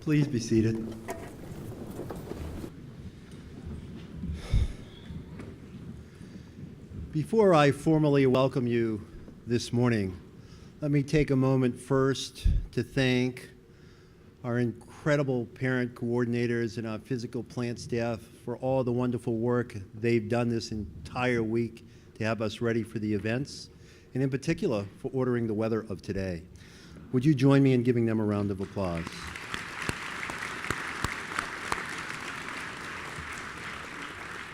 Please be seated. Before I formally welcome you this morning, let me take a moment first to thank our incredible parent coordinators and our physical plant staff for all the wonderful work they've done this entire week to have us ready for the events, and in particular for ordering the weather of today. Would you join me in giving them a round of applause?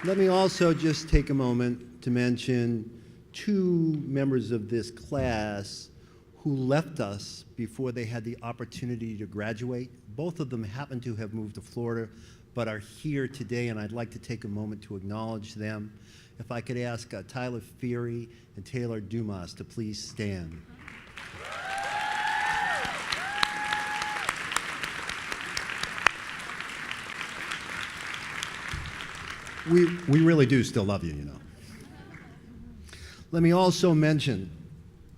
Let me also just take a moment to mention two members of this class who left us before they had the opportunity to graduate. Both of them happen to have moved to Florida, but are here today, and I'd like to take a moment to acknowledge them. If I could ask Tyler Feary and Taylor Dumas to please stand. We really do still love you, you know. Let me also mention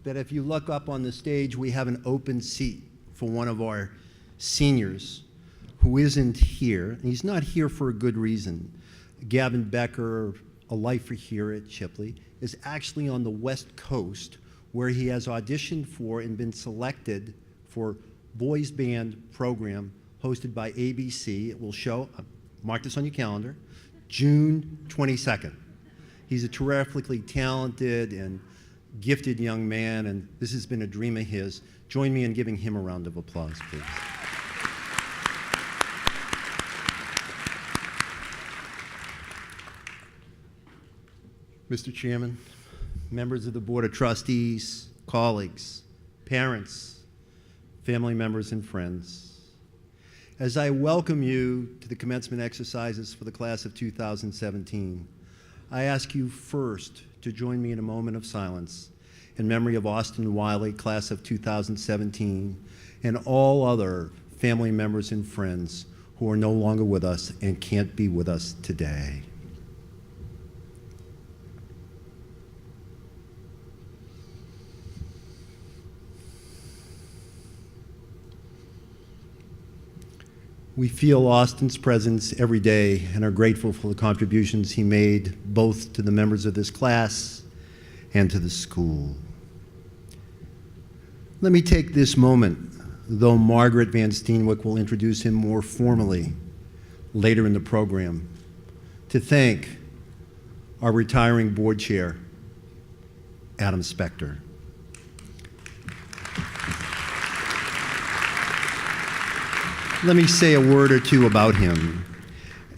that if you look up on the stage, we have an open seat for one of our seniors who isn't here. He's not here for a good reason. Gavin Becker, a lifer here at Shipley, is actually on the West Coast where he has auditioned for and been selected for boys band program hosted by ABC. It will show, mark this on your calendar, June 22nd. He's a terrifically talented and gifted young man, and this has been a dream of his. Join me in giving him a round of applause, please. Mr. Chairman, members of the Board of Trustees, colleagues, parents, family members, and friends, as I welcome you to the commencement exercises for the class of 2017, I ask you first to join me in a moment of silence in memory of Austin Wiley, class of 2017, and all other family members and friends who are no longer with us and can't be with us today. We feel Austin's presence every day and are grateful for the contributions he made both to the members of this class and to the school. Let me take this moment, though Margaret Van Steenwyck will introduce him more formally later in the program, to thank our retiring board chair, Adam Spector. Let me say a word or two about him.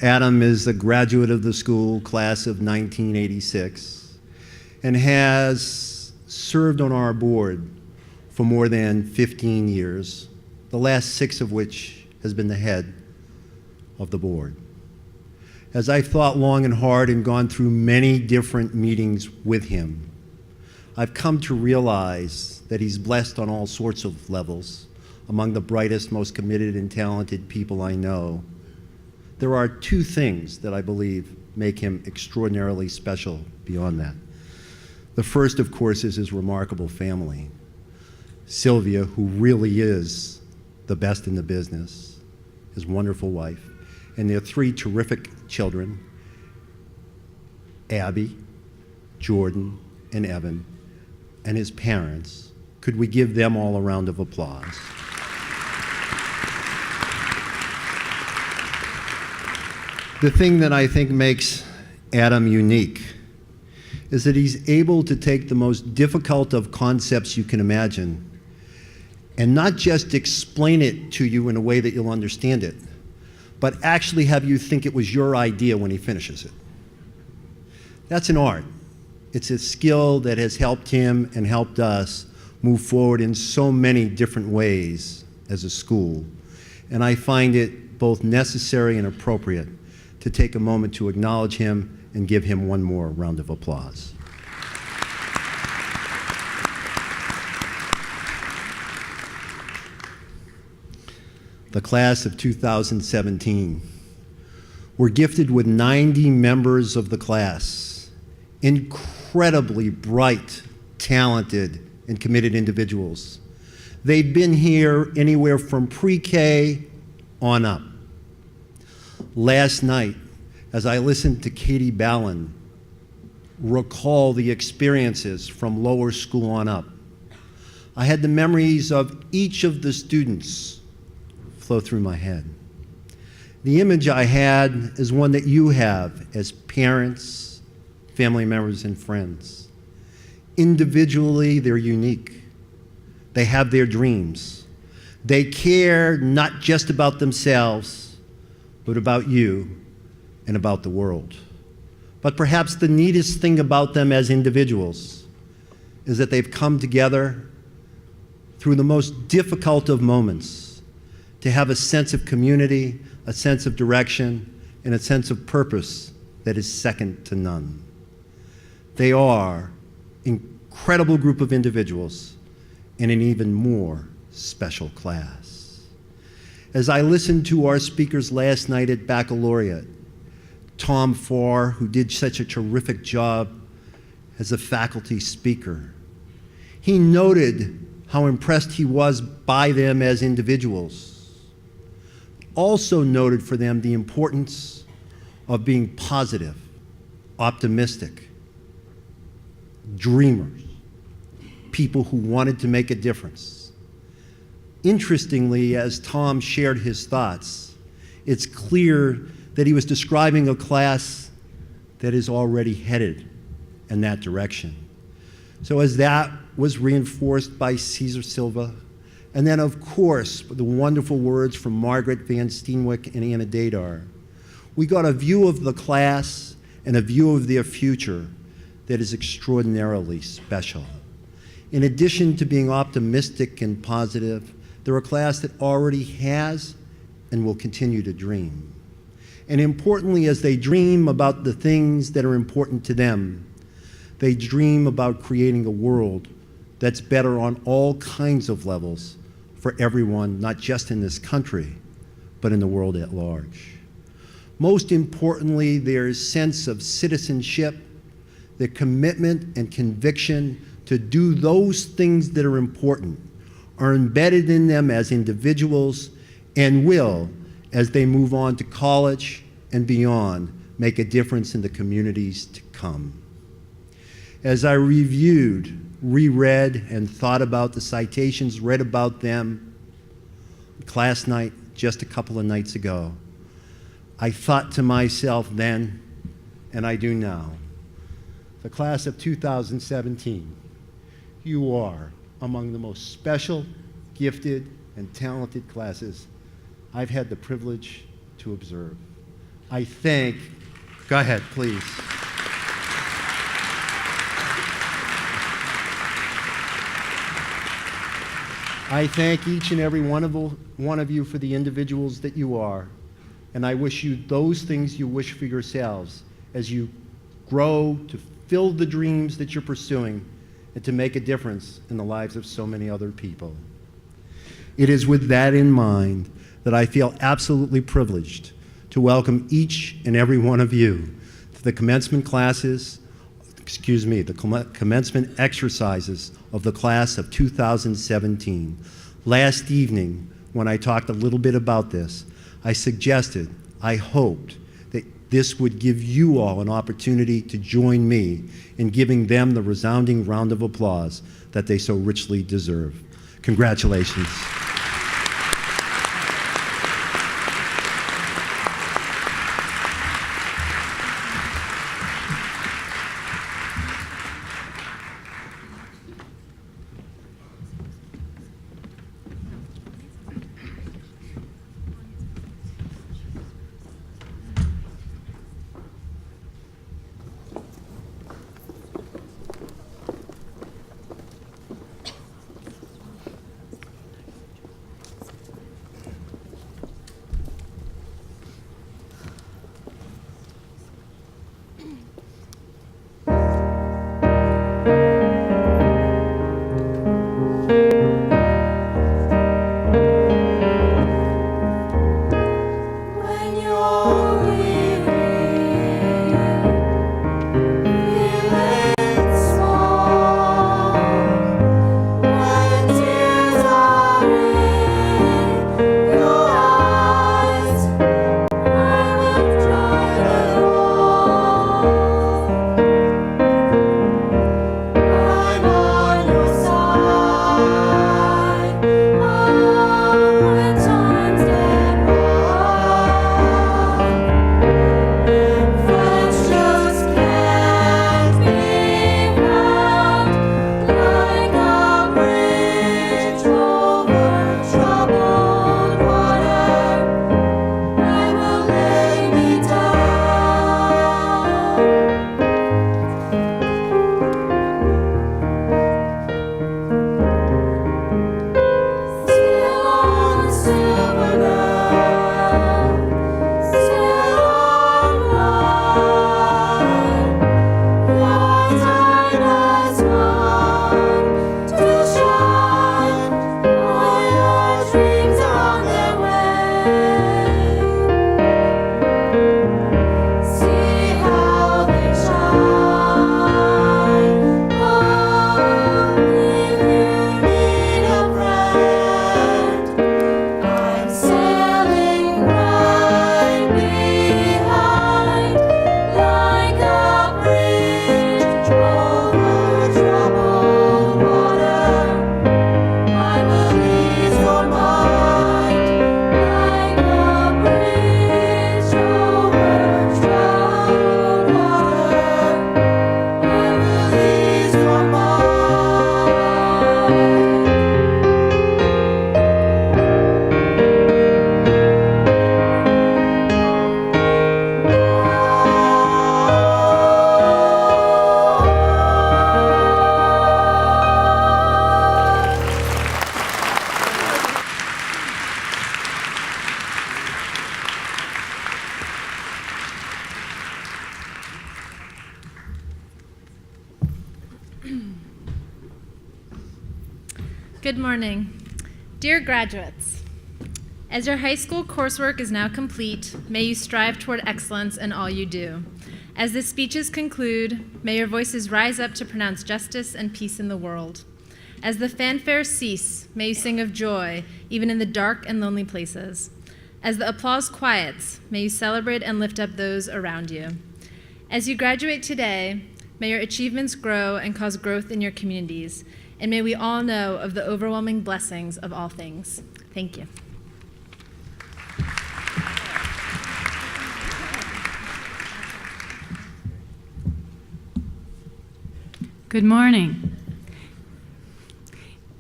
Adam is a graduate of the school, class of 1986, and has served on our board for more than 15 years, the last 6 of which has been the head of the board. As I've thought long and hard and gone through many different meetings with him, I've come to realize that he's blessed on all sorts of levels, among the brightest, most committed and talented people I know. There are 2 things that I believe make him extraordinarily special beyond that. The first, of course, is his remarkable family. Sylvia, who really is the best in the business, his wonderful wife, and their 3 terrific children, Abby, Jordan, and Evan, and his parents. Could we give them all a round of applause? The thing that I think makes Adam unique is that he's able to take the most difficult of concepts you can imagine and not just explain it to you in a way that you'll understand it, but actually have you think it was your idea when he finishes it. That's an art. It's a skill that has helped him and helped us move forward in so many different ways as a school. And I find it both necessary and appropriate to take a moment to acknowledge him and give him one more round of applause. The class of 2017. We're gifted with 90 members of the class, incredibly bright, talented, and committed individuals. They've been here anywhere from pre-K on up. Last night, as I listened to Katie Ballin recall the experiences from lower school on up, I had the memories of each of the students flow through my head. The image I had is one that you have as parents, family members, and friends. Individually, they're unique. They have their dreams. They care not just about themselves, but about you and about the world. But perhaps the neatest thing about them as individuals is that they've come together through the most difficult of moments to have a sense of community, a sense of direction, and a sense of purpose that is second to none. They are an incredible group of individuals in an even more special class. As I listened to our speakers last night at Baccalaureate, Tom Farr, who did such a terrific job as a faculty speaker, he noted how impressed he was by them as individuals. Also noted for them the importance of being positive, optimistic, dreamers, people who wanted to make a difference. Interestingly, as Tom shared his thoughts, it's clear that he was describing a class that is already headed in that direction. So as that was reinforced by Cesar Silva, and then of course the wonderful words from Margaret Van Steenwyck and Anna Dadar, we got a view of the class and a view of their future that is extraordinarily special. In addition to being optimistic and positive, they're a class that already has and will continue to dream. And importantly, as they dream about the things that are important to them, they dream about creating a world that's better on all kinds of levels for everyone, not just in this country, but in the world at large. Most importantly, their sense of citizenship, their commitment and conviction to do those things that are important are embedded in them as individuals and will, as they move on to college and beyond, make a difference in the communities to come. As I reviewed, reread, and thought about the citations read about them class night just a couple of nights ago, I thought to myself then, and I do now, the class of 2017, you are among the most special, gifted, and talented classes I've had the privilege to observe. I thank, go ahead, please. I thank each and every one of you for the individuals that you are, and I wish you those things you wish for yourselves as you grow to fill the dreams that you're pursuing and to make a difference in the lives of so many other people. It is with that in mind that I feel absolutely privileged to welcome each and every one of you to the commencement classes, the commencement exercises of the class of 2017. Last evening, when I talked a little bit about this, I suggested, I hoped, that this would give you all an opportunity to join me in giving them the resounding round of applause that they so richly deserve. Congratulations. Good morning. Dear graduates, as your high school coursework is now complete, may you strive toward excellence in all you do. As the speeches conclude, may your voices rise up to pronounce justice and peace in the world. As the fanfares cease, may you sing of joy, even in the dark and lonely places. As the applause quiets, may you celebrate and lift up those around you. As you graduate today, may your achievements grow and cause growth in your communities, and may we all know of the overwhelming blessings of all things. Thank you. Good morning.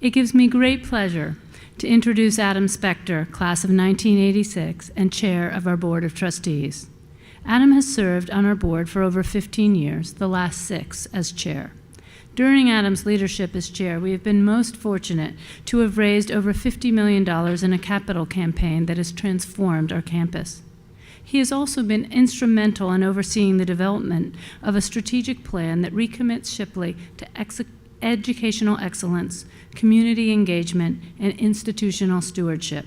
It gives me great pleasure to introduce Adam Spector, class of 1986, and chair of our Board of Trustees. Adam has served on our board for over 15 years, the last 6 as chair. During Adam's leadership as chair, we have been most fortunate to have raised over $50 million in a capital campaign that has transformed our campus. He has also been instrumental in overseeing the development of a strategic plan that recommits Shipley to educational excellence, community engagement, and institutional stewardship.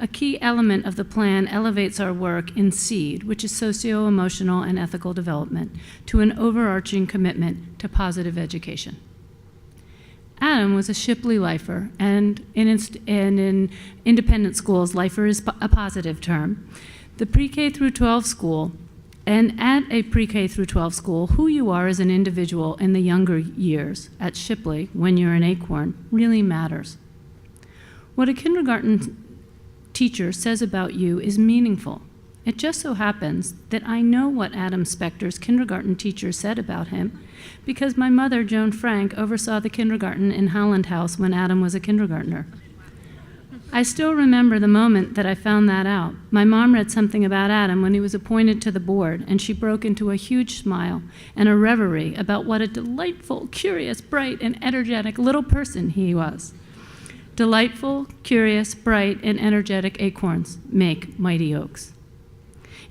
A key element of the plan elevates our work in SEED, which is socio-emotional and ethical development, to an overarching commitment to positive education. Adam was a Shipley lifer, and in independent schools, lifer is a positive term. The pre-K through 12 school, and at a pre-K through 12 school, who you are as an individual in the younger years at Shipley, when you're an Acorn, really matters. What a kindergarten teacher says about you is meaningful. It just so happens that I know what Adam Spector's kindergarten teacher said about him because my mother, Joan Frank, oversaw the kindergarten in Howland House when Adam was a kindergartner. I still remember the moment that I found that out. My mom read something about Adam when he was appointed to the board, and she broke into a huge smile and a reverie about what a delightful, curious, bright, and energetic little person he was. Delightful, curious, bright, and energetic acorns make mighty oaks.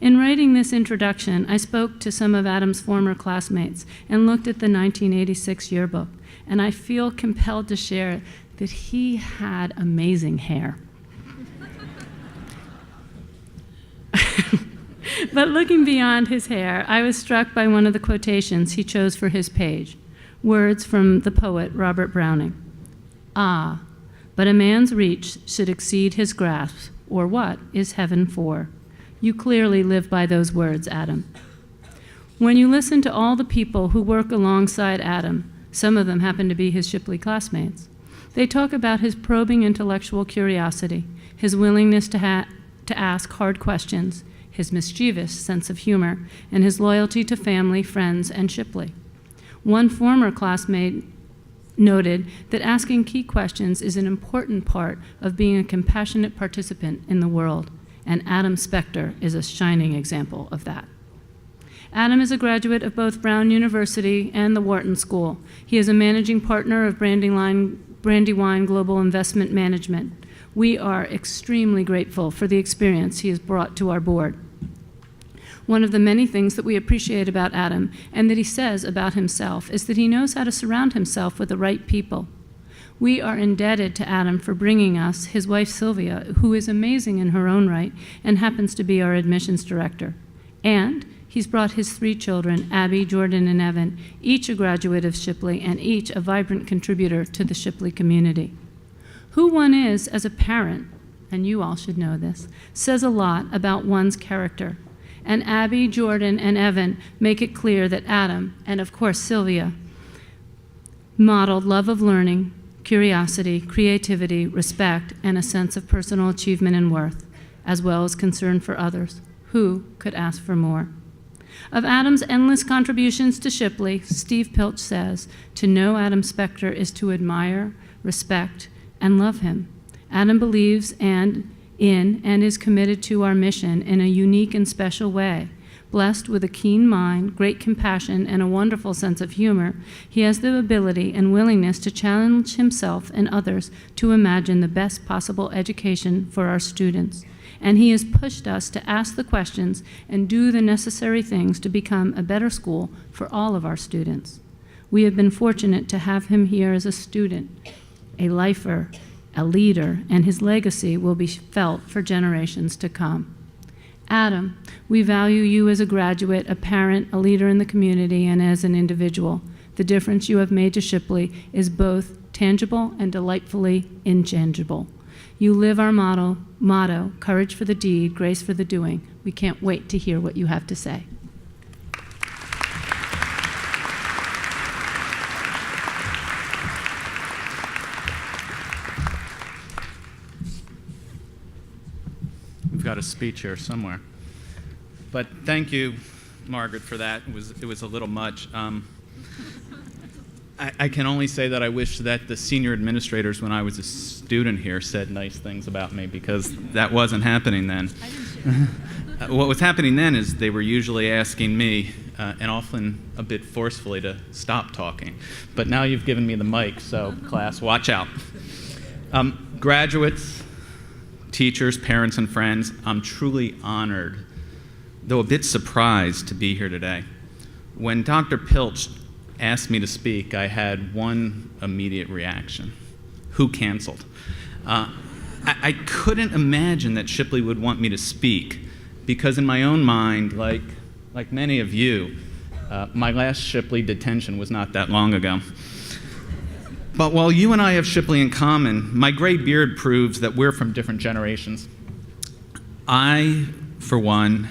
In writing this introduction, I spoke to some of Adam's former classmates and looked at the 1986 yearbook, and I feel compelled to share that he had amazing hair. But looking beyond his hair, I was struck by one of the quotations he chose for his page, words from the poet Robert Browning. Ah, but a man's reach should exceed his grasp, or what is heaven for? You clearly live by those words, Adam. When you listen to all the people who work alongside Adam, some of them happen to be his Shipley classmates, they talk about his probing intellectual curiosity, his willingness to ask hard questions, his mischievous sense of humor, and his loyalty to family, friends, and Shipley. One former classmate noted that asking key questions is an important part of being a compassionate participant in the world, and Adam Spector is a shining example of that. Adam is a graduate of both Brown University and the Wharton School. He is a managing partner of Brandywine Global Investment Management. We are extremely grateful for the experience he has brought to our board. One of the many things that we appreciate about Adam and that he says about himself is that he knows how to surround himself with the right people. We are indebted to Adam for bringing us his wife Sylvia, who is amazing in her own right and happens to be our admissions director. And he's brought his 3 children, Abby, Jordan, and Evan, each a graduate of Shipley and each a vibrant contributor to the Shipley community. Who one is as a parent, and you all should know this, says a lot about one's character. And Abby, Jordan, and Evan make it clear that Adam, and of course Sylvia, modeled love of learning, curiosity, creativity, respect, and a sense of personal achievement and worth, as well as concern for others. Who could ask for more? Of Adam's endless contributions to Shipley, Steve Pilch says, to know Adam Spector is to admire, respect, and love him. Adam believes in and is committed to our mission in a unique and special way. Blessed with a keen mind, great compassion, and a wonderful sense of humor, he has the ability and willingness to challenge himself and others to imagine the best possible education for our students. And he has pushed us to ask the questions and do the necessary things to become a better school for all of our students. We have been fortunate to have him here as a student a lifer, a leader, and his legacy will be felt for generations to come. Adam, we value you as a graduate, a parent, a leader in the community, and as an individual. The difference you have made to Shipley is both tangible and delightfully intangible. You live our motto, courage for the deed, grace for the doing. We can't wait to hear what you have to say. We've got a speech here somewhere. But thank you, Margaret, for that. It was a little much. I can only say that I wish that the senior administrators, when I was a student here, said nice things about me, because that wasn't happening then. What was happening then is they were usually asking me, and often a bit forcefully, to stop talking. But now you've given me the mic, so class, watch out. Graduates, teachers, parents, and friends, I'm truly honored, though a bit surprised, to be here today. When Dr. Pilch asked me to speak, I had one immediate reaction: who canceled? I couldn't imagine that Shipley would want me to speak, because in my own mind, like many of you, my last Shipley detention was not that long ago. But while you and I have Shipley in common, my gray beard proves that we're from different generations. I, for one,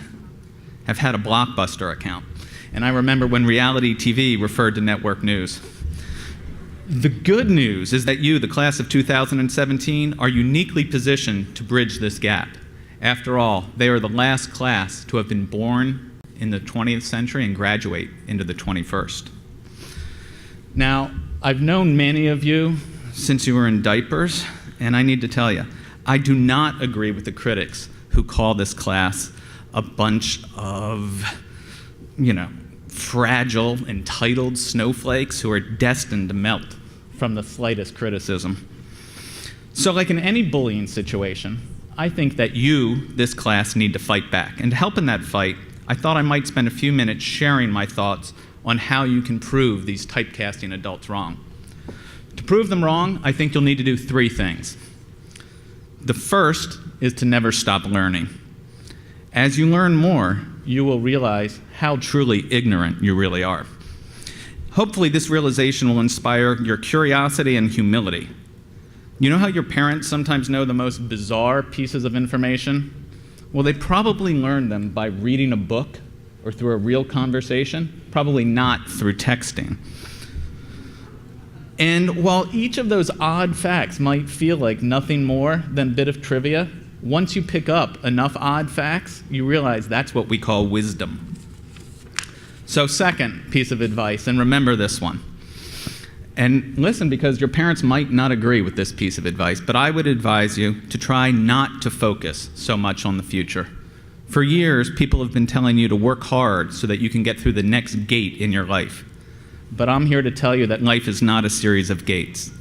have had a Blockbuster account, and I remember when reality TV referred to network news. The good news is that you, the class of 2017, are uniquely positioned to bridge this gap. After all, they are the last class to have been born in the 20th century and graduate into the 21st. Now, I've known many of you since you were in diapers, and I need to tell you, I do not agree with the critics who call this class a bunch of, fragile, entitled snowflakes who are destined to melt from the slightest criticism. So like in any bullying situation, I think that you, this class, need to fight back. And to help in that fight, I thought I might spend a few minutes sharing my thoughts on how you can prove these typecasting adults wrong. To prove them wrong, I think you'll need to do three things. The first is to never stop learning. As you learn more, you will realize how truly ignorant you really are. Hopefully, this realization will inspire your curiosity and humility. You know how your parents sometimes know the most bizarre pieces of information? Well, they probably learned them by reading a book or through a real conversation, probably not through texting. And while each of those odd facts might feel like nothing more than a bit of trivia, once you pick up enough odd facts, you realize that's what we call wisdom. So second piece of advice, and remember this one. And listen, because your parents might not agree with this piece of advice, but I would advise you to try not to focus so much on the future. For years, people have been telling you to work hard so that you can get through the next gate in your life. But I'm here to tell you that life is not a series of gates.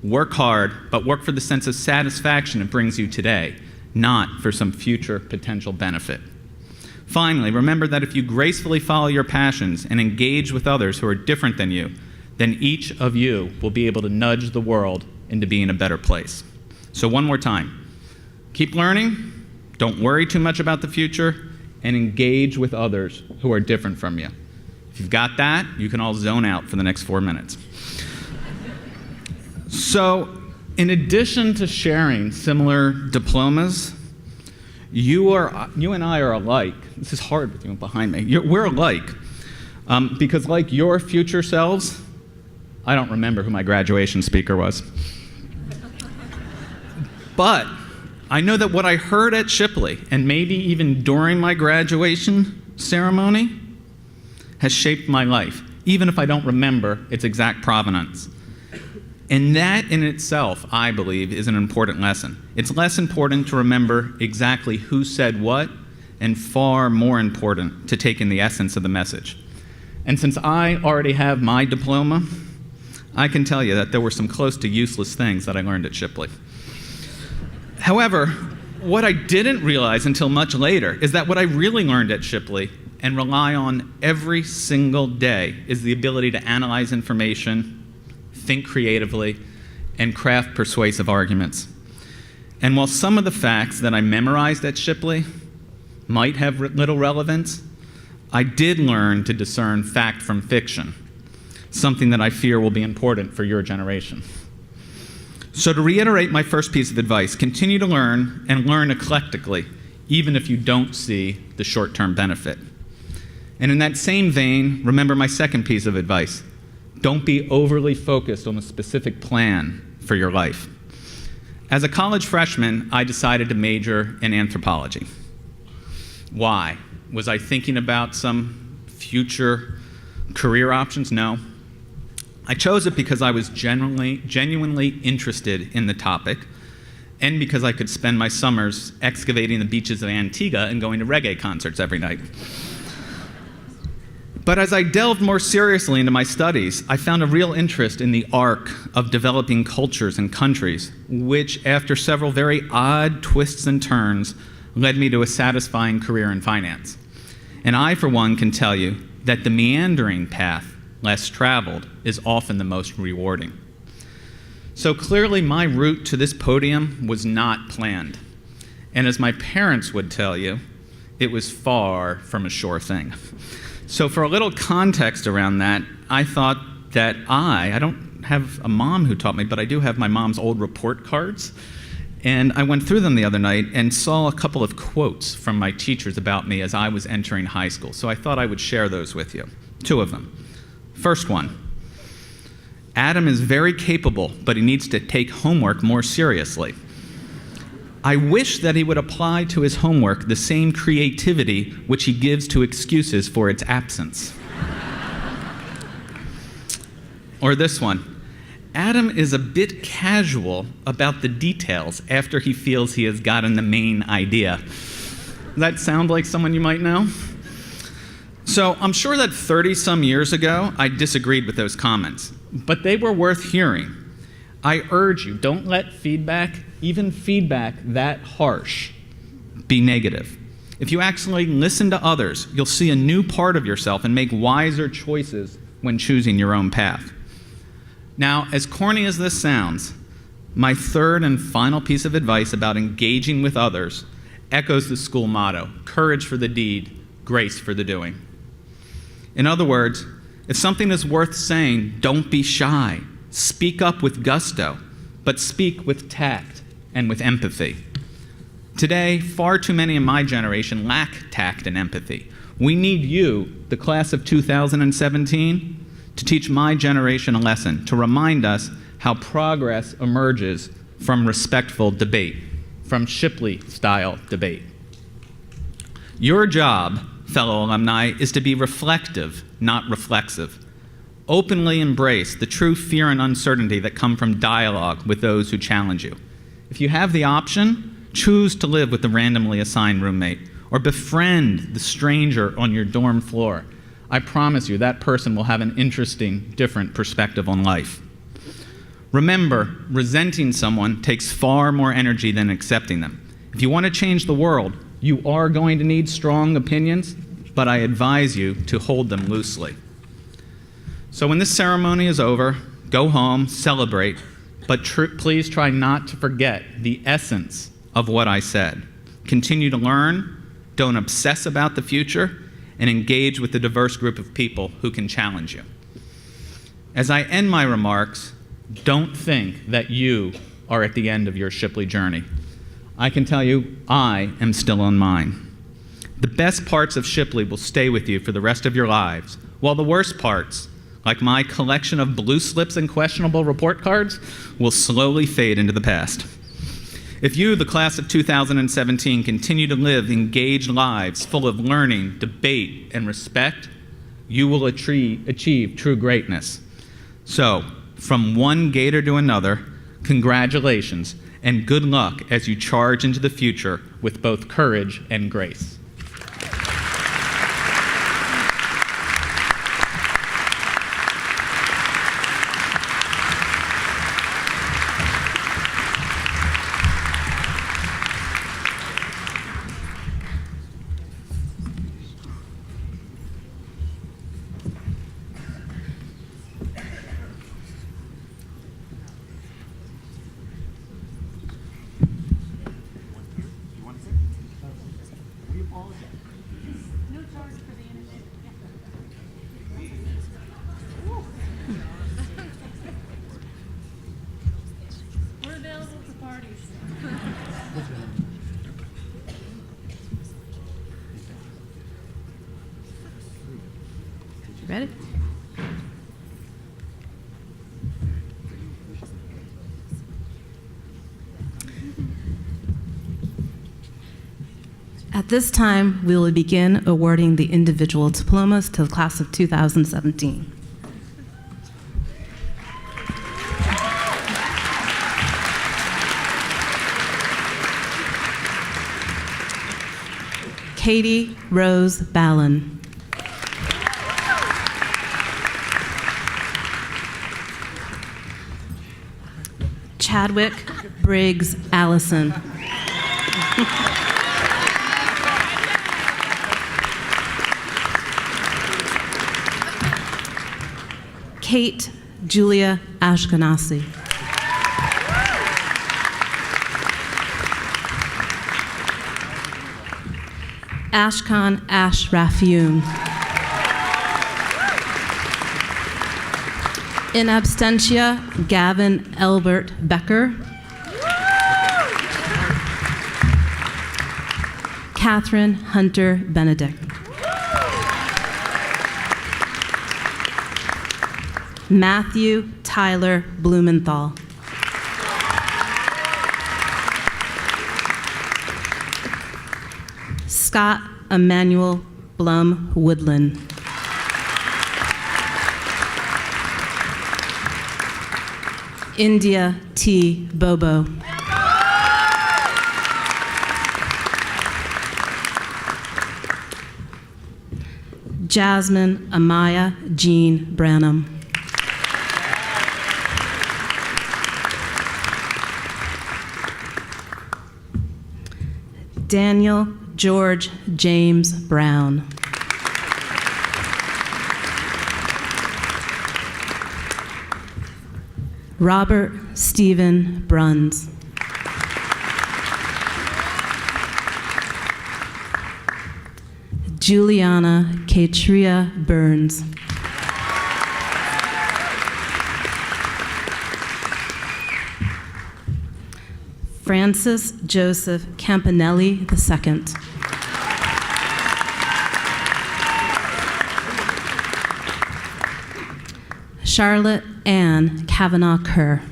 Work hard, but work for the sense of satisfaction it brings you today, not for some future potential benefit. Finally, remember that if you gracefully follow your passions and engage with others who are different than you, then each of you will be able to nudge the world into being a better place. So one more time, keep learning, don't worry too much about the future, and engage with others who are different from you. If you've got that, you can all zone out for the next 4 minutes. So, in addition to sharing similar diplomas, you and I are alike. This is hard with you behind me. We're alike. Because like your future selves, I don't remember who my graduation speaker was. But I know that what I heard at Shipley, and maybe even during my graduation ceremony, has shaped my life, even if I don't remember its exact provenance. And that in itself, I believe, is an important lesson. It's less important to remember exactly who said what, and far more important to take in the essence of the message. And since I already have my diploma, I can tell you that there were some close to useless things that I learned at Shipley. However, what I didn't realize until much later is that what I really learned at Shipley and rely on every single day is the ability to analyze information, think creatively, and craft persuasive arguments. And while some of the facts that I memorized at Shipley might have little relevance, I did learn to discern fact from fiction, something that I fear will be important for your generation. So to reiterate my first piece of advice, continue to learn and learn eclectically, even if you don't see the short-term benefit. And in that same vein, remember my second piece of advice. Don't be overly focused on a specific plan for your life. As a college freshman, I decided to major in anthropology. Why? Was I thinking about some future career options? No. I chose it because I was genuinely interested in the topic, and because I could spend my summers excavating the beaches of Antigua and going to reggae concerts every night. But as I delved more seriously into my studies, I found a real interest in the arc of developing cultures and countries, which, after several very odd twists and turns, led me to a satisfying career in finance. And I, for one, can tell you that the meandering path, less traveled, is often the most rewarding. So clearly my route to this podium was not planned. And as my parents would tell you, it was far from a sure thing. So for a little context around that, I thought that I don't have a mom who taught me, but I do have my mom's old report cards. And I went through them the other night and saw a couple of quotes from my teachers about me as I was entering high school. So I thought I would share those with you. Two of them. First one, Adam is very capable, but he needs to take homework more seriously. I wish that he would apply to his homework the same creativity which he gives to excuses for its absence. Or this one, Adam is a bit casual about the details after he feels he has gotten the main idea. Does that sound like someone you might know? So I'm sure that 30-some years ago, I disagreed with those comments, but they were worth hearing. I urge you, don't let feedback, even feedback that harsh, be negative. If you actually listen to others, you'll see a new part of yourself and make wiser choices when choosing your own path. Now, as corny as this sounds, my third and final piece of advice about engaging with others echoes the school motto, courage for the deed, grace for the doing. In other words, if something is worth saying, don't be shy. Speak up with gusto, but speak with tact and with empathy. Today, far too many in my generation lack tact and empathy. We need you, the class of 2017, to teach my generation a lesson, to remind us how progress emerges from respectful debate, from Shipley-style debate. Your job, fellow alumni, is to be reflective, not reflexive. Openly embrace the true fear and uncertainty that come from dialogue with those who challenge you. If you have the option, choose to live with the randomly assigned roommate or befriend the stranger on your dorm floor. I promise you that person will have an interesting, different perspective on life. Remember, resenting someone takes far more energy than accepting them. If you want to change the world, you are going to need strong opinions, but I advise you to hold them loosely. So when this ceremony is over, go home, celebrate, but please try not to forget the essence of what I said. Continue to learn, don't obsess about the future, and engage with the diverse group of people who can challenge you. As I end my remarks, don't think that you are at the end of your Shipley journey. I can tell you, I am still on mine. The best parts of Shipley will stay with you for the rest of your lives, while the worst parts, like my collection of blue slips and questionable report cards, will slowly fade into the past. If you, the class of 2017, continue to live engaged lives full of learning, debate, and respect, you will achieve true greatness. So, from one Gator to another, congratulations and good luck as you charge into the future with both courage and grace. We're available for parties. You ready? At this time, we will begin awarding the individual diplomas to the class of 2017. Katie Rose Ballin. Chadwick Briggs Allison. Kate Julia Ashkenazi. Ashkan Ash Rafiun. In absentia, Gavin Elbert Becker. Catherine Hunter Benedict. Matthew Tyler Blumenthal. Scott Emmanuel Blum Woodland. India T. Bobo. Jasmine Amaya Jean Branham. Daniel George James Brown. Robert Stephen Bruns. Juliana Katria Burns. Francis Joseph Campanelli II. Charlotte Ann Kavanaugh Kerr.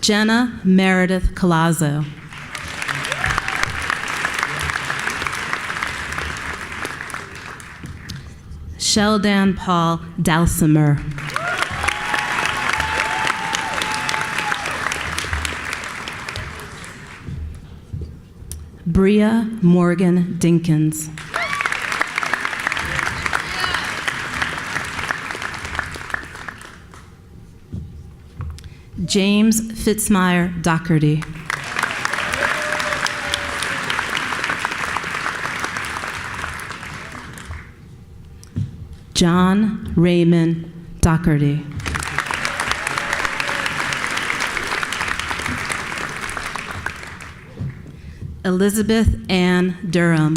Jenna Meredith Colazzo. Sheldon Paul Dalsimer. Bria Morgan Dinkins. James Fitzmyer Doherty. John Raymond Doherty. Elizabeth Ann Durham.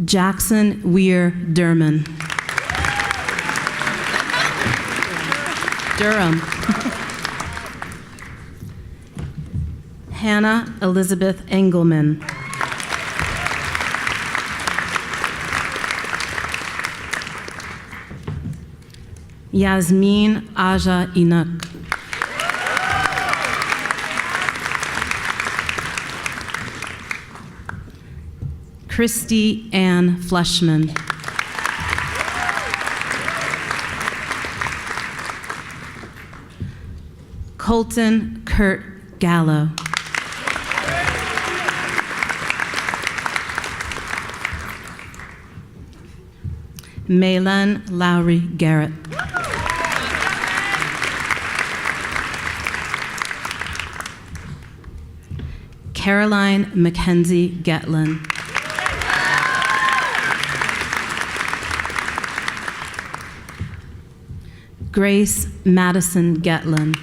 Jackson Weir Durham. Hannah Elizabeth Engelman. Yasmin Aja Inuk. Christy Ann Fleshman. Colton Kurt Gallo. Maylen Lowry Garrett. Caroline Mackenzie Getlin. Grace Madison Getlin.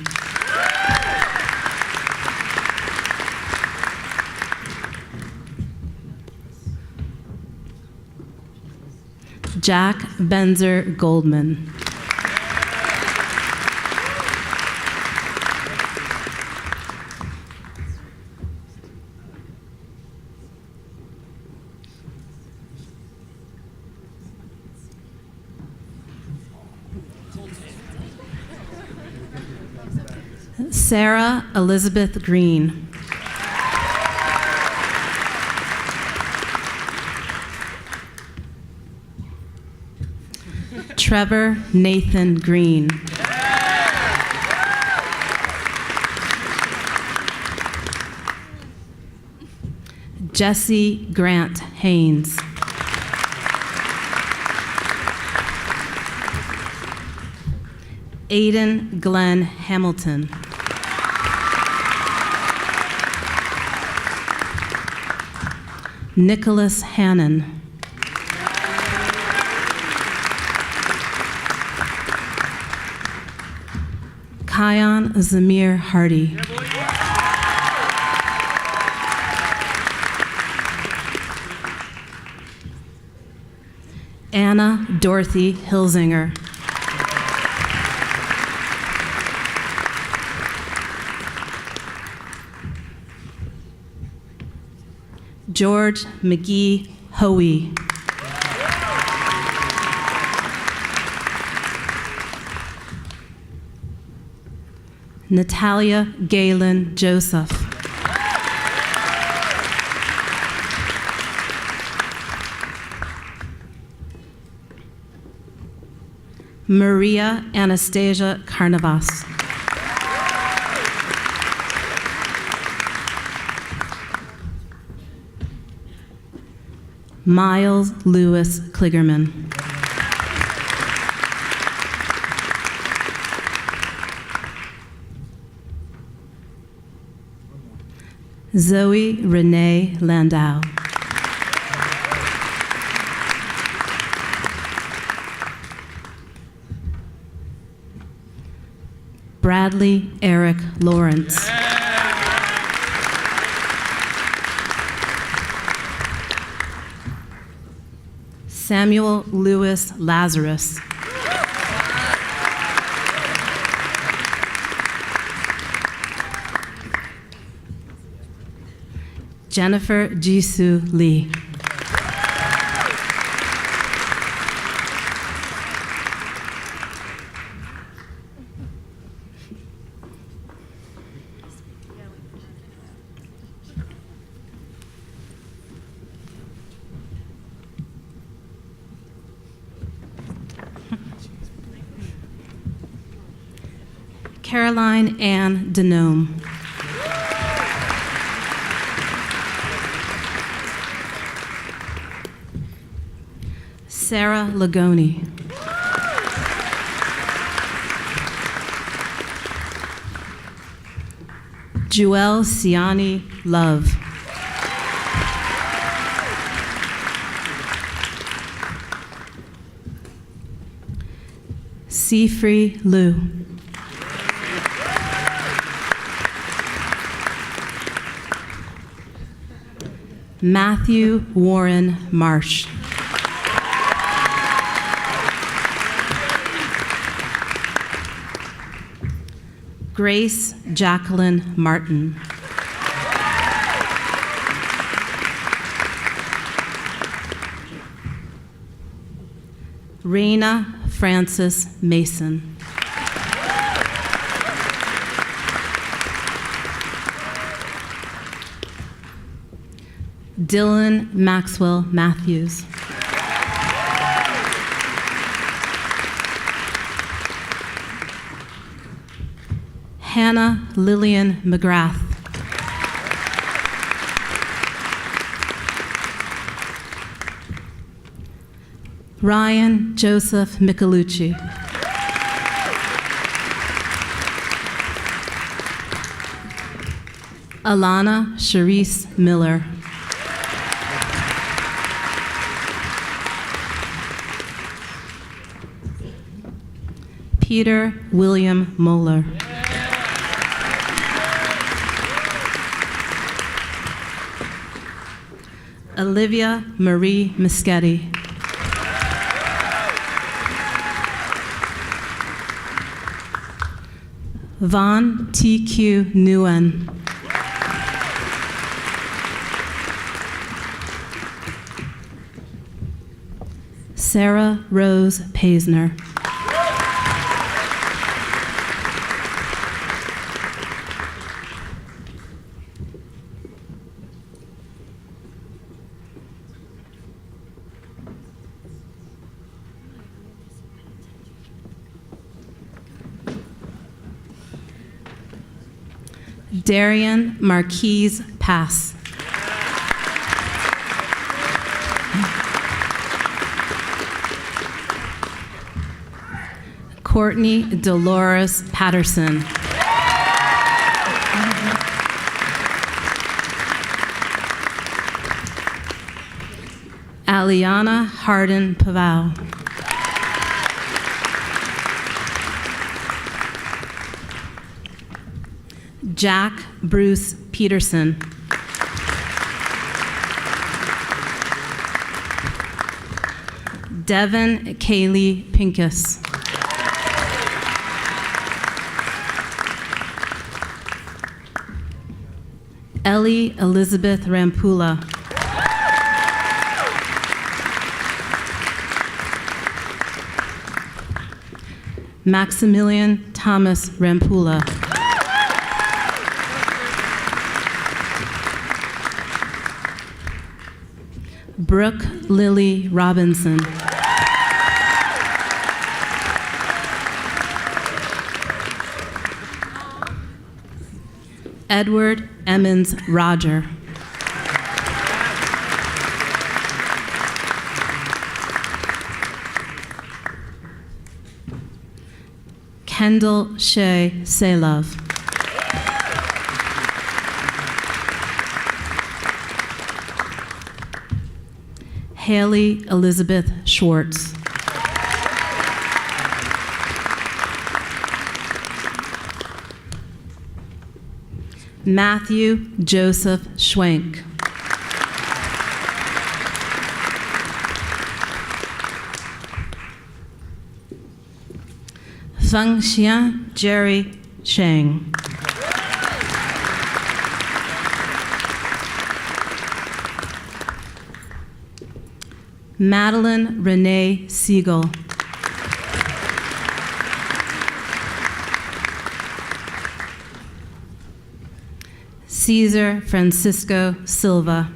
Jack Benzer Goldman. Sarah Elizabeth Green. Trevor Nathan Green. Jesse Grant Haynes. Aiden Glenn Hamilton. Nicholas Hannon. Kion Zamir Hardy. Anna Dorothy Hilsinger. George McGee Hoey. Natalia Galen Joseph. Maria Anastasia Carnavas. Miles Lewis Kligerman. Zoe Renee Landau. Bradley Eric Lawrence. Samuel Lewis Lazarus. Jennifer Jisoo Lee. Caroline Ann Denome. Sarah Lagoni. Joelle Siani Love. Seafree Liu. Matthew Warren Marsh. Grace Jacqueline Martin. Raina Frances Mason. Dylan Maxwell Matthews. Hannah Lillian McGrath. Ryan Joseph Michelucci. Alana Charisse Miller. Peter William Moeller. Olivia Marie Mischetti. Vaughn T.Q. Nguyen. Sarah Rose Paisner. Darian Marquise Pass. Courtney Dolores Patterson. Aliana Hardin Pavao. Jack Bruce Peterson. Devin Kaylee Pincus. Ellie Elizabeth Rampula. Maximilian Thomas Rampula. Brooke Lily Robinson. Edward Emmons Roger. Kendall Shea Selove. Haley Elizabeth Schwartz. Matthew Joseph Schwenk. Fengxian Jerry Shang. Madeline Renee Siegel. Cesar Francisco Silva.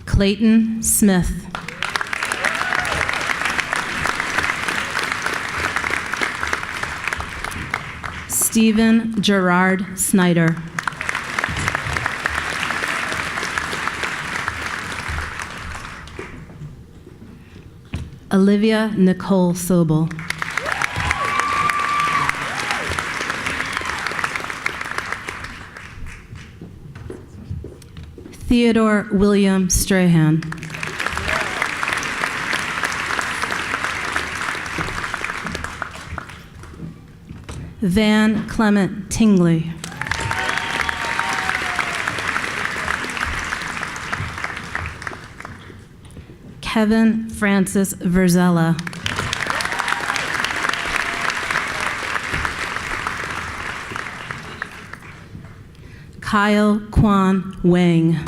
Clayton Smith. Stephen Gerard Snyder. Olivia Nicole Sobel. Theodore William Strahan. Van Clement Tingley. Kevin Francis Verzella. Kyle Quan Wang.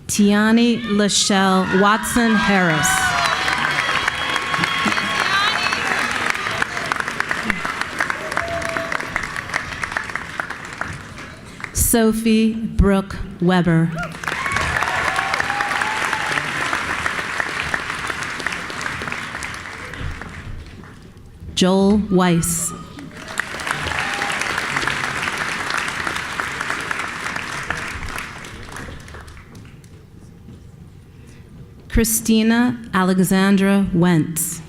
Tiani Lachelle Watson Harris. Sophie Brooke Weber. Joel Weiss. Christina Alexandra Wentz.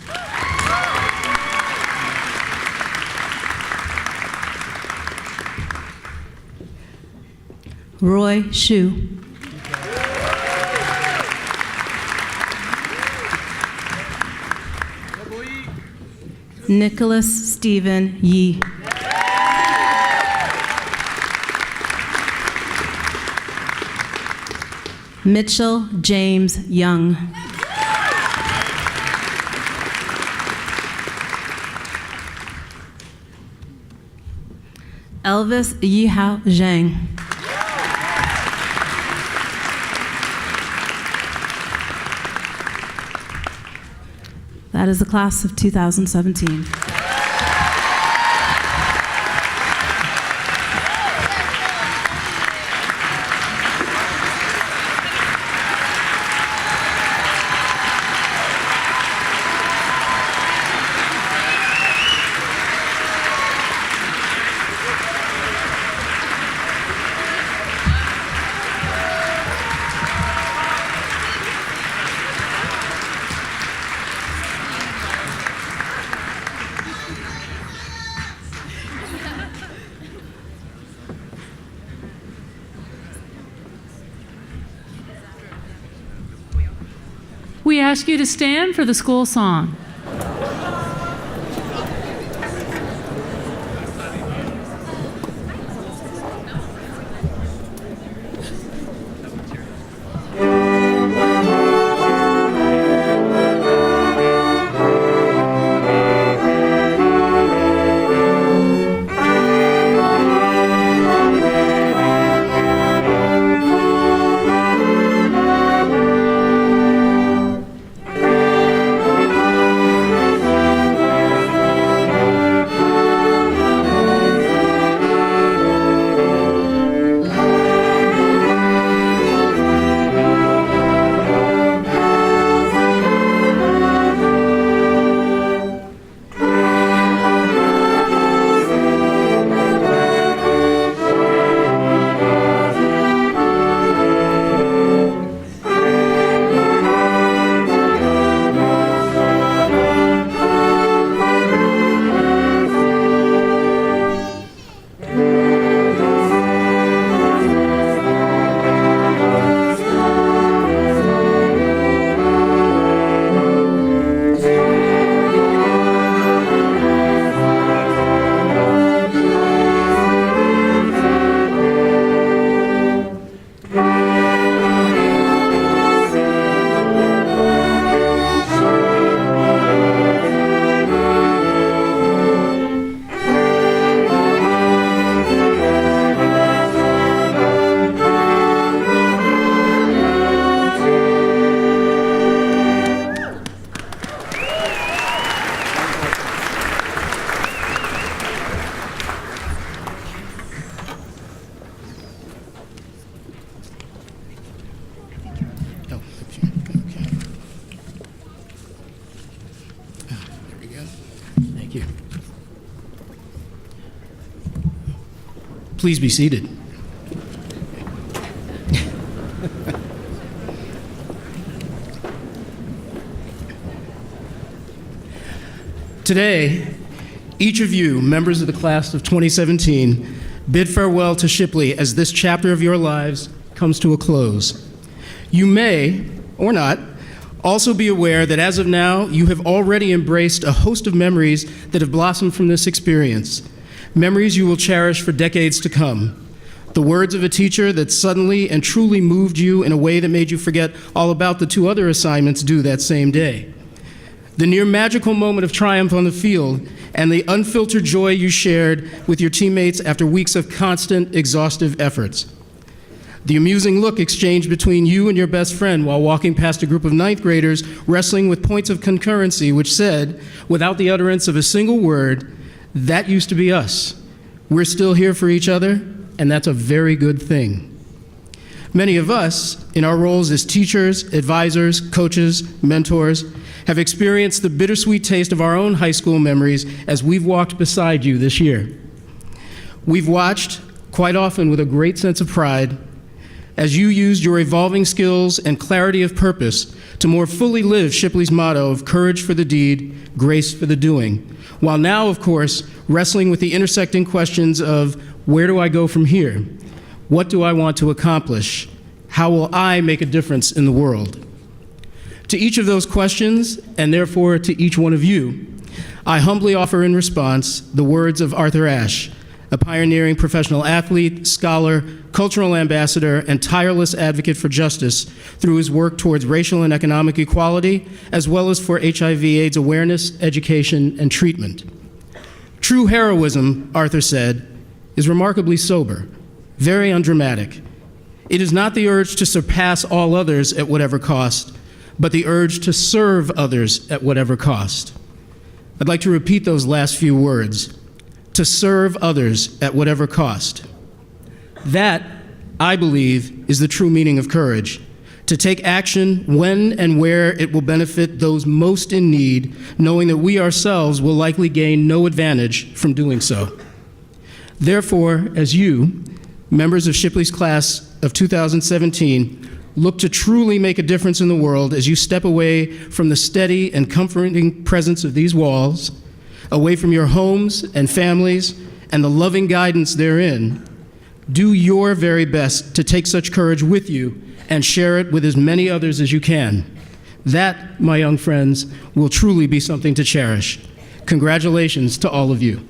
Roy Shu. Nicholas Stephen Yee. Mitchell James Young. Elvis Yihao Zhang. That is the class of 2017. We ask you to stand for the school song. Please be seated. Today, each of you, members of the class of 2017, bid farewell to Shipley as this chapter of your lives comes to a close. You may, or not, also be aware that as of now, you have already embraced a host of memories that have blossomed from this experience. Memories you will cherish for decades to come. The words of a teacher that suddenly and truly moved you in a way that made you forget all about the 2 other assignments due that same day. The near magical moment of triumph on the field and the unfiltered joy you shared with your teammates after weeks of constant, exhaustive efforts. The amusing look exchanged between you and your best friend while walking past a group of 9th graders wrestling with points of concurrency which said, without the utterance of a single word, "That used to be us. We're still here for each other. and that's a very good thing. Many of us, in our roles as teachers, advisors, coaches, mentors, have experienced the bittersweet taste of our own high school memories as we've walked beside you this year. We've watched, quite often with a great sense of pride, as you used your evolving skills and clarity of purpose to more fully live Shipley's motto of courage for the deed, grace for the doing, while now, of course, wrestling with the intersecting questions of where do I go from here? What do I want to accomplish? How will I make a difference in the world? To each of those questions, and therefore to each one of you, I humbly offer in response the words of Arthur Ashe, a pioneering professional athlete, scholar, cultural ambassador, and tireless advocate for justice through his work towards racial and economic equality, as well as for HIV/AIDS awareness, education, and treatment. True heroism, Arthur said, is remarkably sober, very undramatic. It is not the urge to surpass all others at whatever cost, but the urge to serve others at whatever cost. I'd like to repeat those last few words: to serve others at whatever cost. That, I believe, is the true meaning of courage: to take action when and where it will benefit those most in need, knowing that we ourselves will likely gain no advantage from doing so. Therefore, as you, members of Shipley's class of 2017, look to truly make a difference in the world as you step away from the steady and comforting presence of these walls, away from your homes and families and the loving guidance therein, do your very best to take such courage with you and share it with as many others as you can. That, my young friends, will truly be something to cherish. Congratulations to all of you.